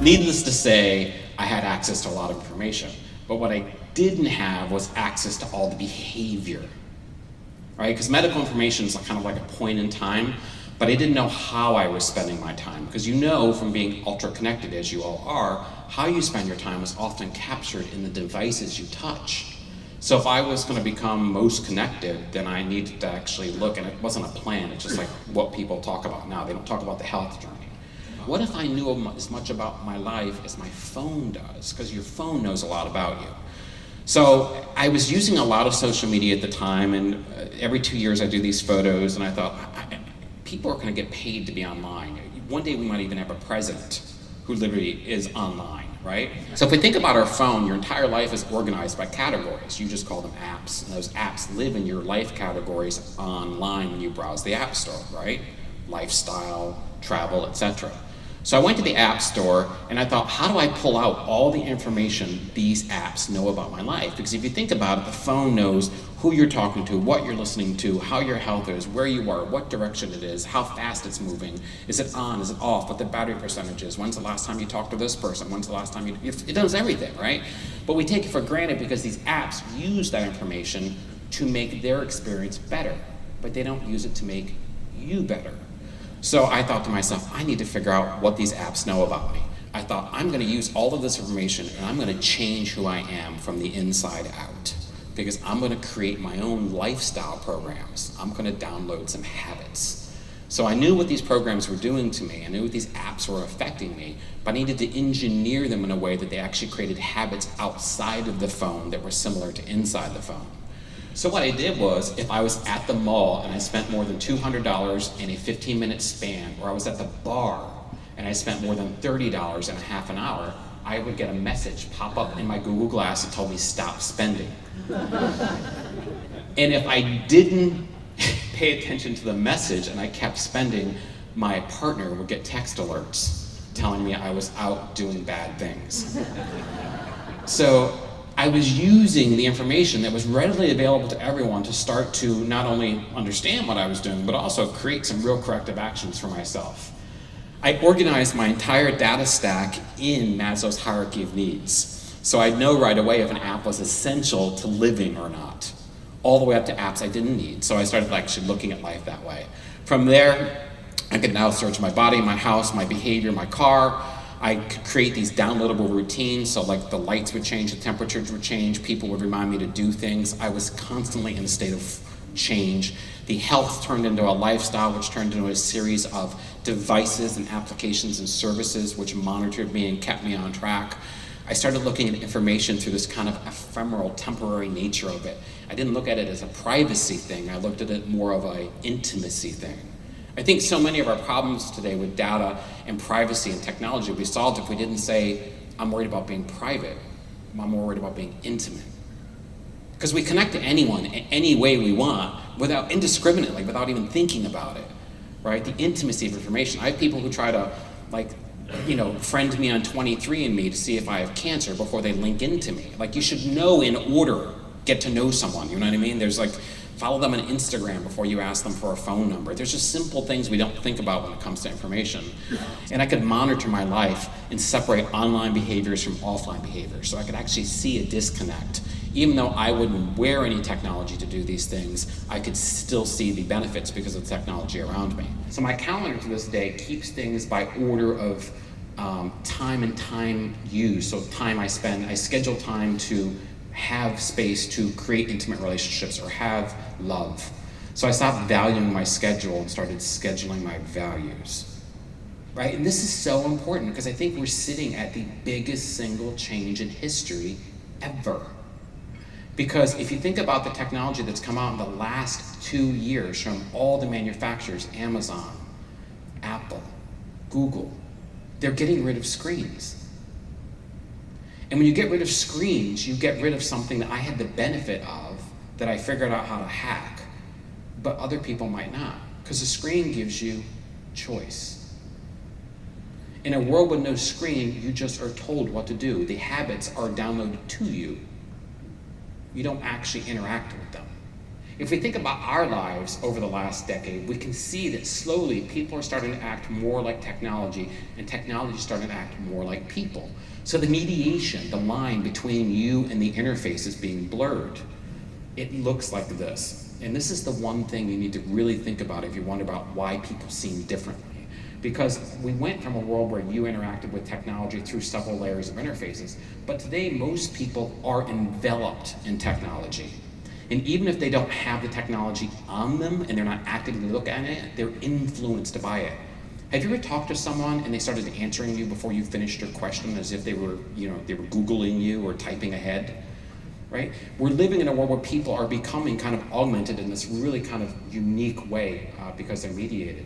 Needless to say, I had access to a lot of information, but what I didn't have was access to all the behavior, right? Because medical information is kind of like a point in time, but I didn't know how I was spending my time, because you know from being ultra connected as you all are, how you spend your time is often captured in the devices you touch. So if I was going to become most connected, then I needed to actually look, and it wasn't a plan, it's just like what people talk about now. They don't talk about the health journey. What if I knew as much about my life as my phone does? Because your phone knows a lot about you. So I was using a lot of social media at the time, and every 2 years I do these photos, and I thought, people are going to get paid to be online. One day we might even have a president who literally is online, right? So if we think about our phone, your entire life is organized by categories. You just call them apps, and those apps live in your life categories online when you browse the App Store, right? Lifestyle, travel, etc. So I went to the App Store and I thought, how do I pull out all the information these apps know about my life? Because if you think about it, the phone knows who you're talking to, what you're listening to, how your health is, where you are, what direction it is, how fast it's moving, is it on, is it off, what the battery percentage is, when's the last time you talked to this person, when's the last time it knows everything, right? But we take it for granted because these apps use that information to make their experience better, but they don't use it to make you better. So I thought to myself, I need to figure out what these apps know about me. I thought, I'm going to use all of this information and I'm going to change who I am from the inside out, because I'm going to create my own lifestyle programs. I'm going to download some habits. So I knew what these programs were doing to me. I knew what these apps were affecting me, but I needed to engineer them in a way that they actually created habits outside of the phone that were similar to inside the phone. So what I did was, if I was at the mall and I spent more than $200 in a 15-minute span, or I was at the bar and I spent more than $30 in a half an hour, I would get a message pop up in my Google Glass that told me stop spending. And if I didn't pay attention to the message and I kept spending, my partner would get text alerts telling me I was out doing bad things. So I was using the information that was readily available to everyone to start to not only understand what I was doing, but also create some real corrective actions for myself. I organized my entire data stack in Maslow's hierarchy of needs. So I'd know right away if an app was essential to living or not, all the way up to apps I didn't need. So I started actually looking at life that way. From there, I could now search my body, my house, my behavior, my car. I could create these downloadable routines, so like the lights would change, the temperatures would change, people would remind me to do things. I was constantly in a state of change. The health turned into a lifestyle, which turned into a series of devices and applications and services which monitored me and kept me on track. I started looking at information through this kind of ephemeral, temporary nature of it. I didn't look at it as a privacy thing, I looked at it more of an intimacy thing. I think so many of our problems today with data and privacy and technology would be solved if we didn't say, I'm worried about being private, I'm more worried about being intimate. Because we connect to anyone in any way we want, indiscriminately, without even thinking about it, right? The intimacy of information. I have people who try to, friend me on 23andMe to see if I have cancer before they link into me. Like, you should know in order, get to know someone, you know what I mean? There's follow them on Instagram before you ask them for a phone number. There's just simple things we don't think about when it comes to information. And I could monitor my life and separate online behaviors from offline behaviors, so I could actually see a disconnect. Even though I wouldn't wear any technology to do these things, I could still see the benefits because of the technology around me. So my calendar to this day keeps things by order of time and time used. So time I spend, I schedule time to have space to create intimate relationships or have love. So I stopped valuing my schedule and started scheduling my values, right? And this is so important because I think we're sitting at the biggest single change in history ever. Because if you think about the technology that's come out in the last 2 years from all the manufacturers, Amazon, Apple, Google, they're getting rid of screens. And when you get rid of screens, you get rid of something that I had the benefit of, that I figured out how to hack, but other people might not, because the screen gives you choice. In a world with no screen, you just are told what to do. The habits are downloaded to you. You don't actually interact with them. If we think about our lives over the last decade, we can see that slowly people are starting to act more like technology, and technology is starting to act more like people. So the mediation, the line between you and the interface is being blurred. It looks like this. And this is the one thing you need to really think about if you wonder about why people seem differently. Because we went from a world where you interacted with technology through several layers of interfaces, but today most people are enveloped in technology. And even if they don't have the technology on them and they're not actively looking at it, they're influenced by it. Have you ever talked to someone and they started answering you before you finished your question as if they were Googling you or typing ahead? Right? We're living in a world where people are becoming kind of augmented in this really kind of unique way because they're mediated.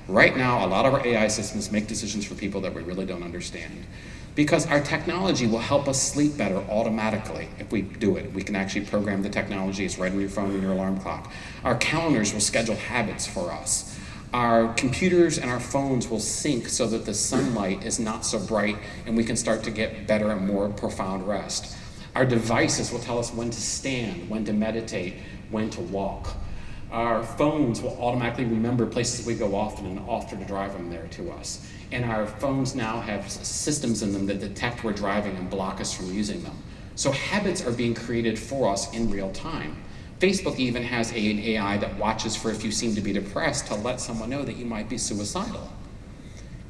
Right now, a lot of our AI systems make decisions for people that we really don't understand. Because our technology will help us sleep better automatically if we do it. We can actually program the technology. It's right on your phone and your alarm clock. Our calendars will schedule habits for us. Our computers and our phones will sync so that the sunlight is not so bright and we can start to get better and more profound rest. Our devices will tell us when to stand, when to meditate, when to walk. Our phones will automatically remember places we go often and often to drive them there to us. And our phones now have systems in them that detect we're driving and block us from using them. So habits are being created for us in real time. Facebook even has an AI that watches for if you seem to be depressed to let someone know that you might be suicidal.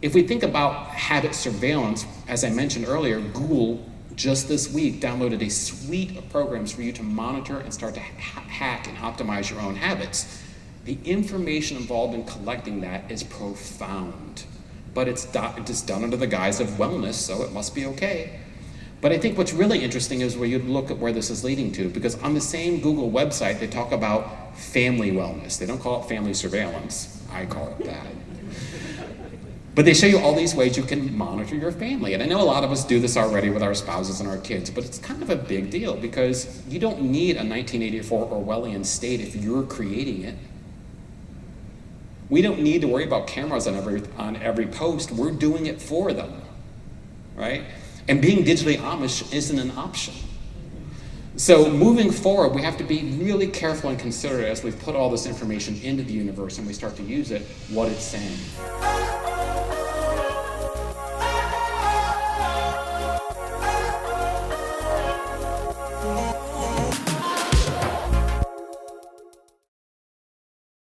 If we think about habit surveillance, as I mentioned earlier, Google just this week downloaded a suite of programs for you to monitor and start to hack and optimize your own habits. The information involved in collecting that is profound, but it's done under the guise of wellness, so it must be okay. But I think what's really interesting is where you look at where this is leading to, because on the same Google website, they talk about family wellness. They don't call it family surveillance. I call it that. But they show you all these ways you can monitor your family. And I know a lot of us do this already with our spouses and our kids, but it's kind of a big deal because you don't need a 1984 Orwellian state if you're creating it. We don't need to worry about cameras on every post. We're doing it for them, right? And being digitally Amish isn't an option. So moving forward, we have to be really careful and considerate as we put all this information into the universe and we start to use it, what it's saying.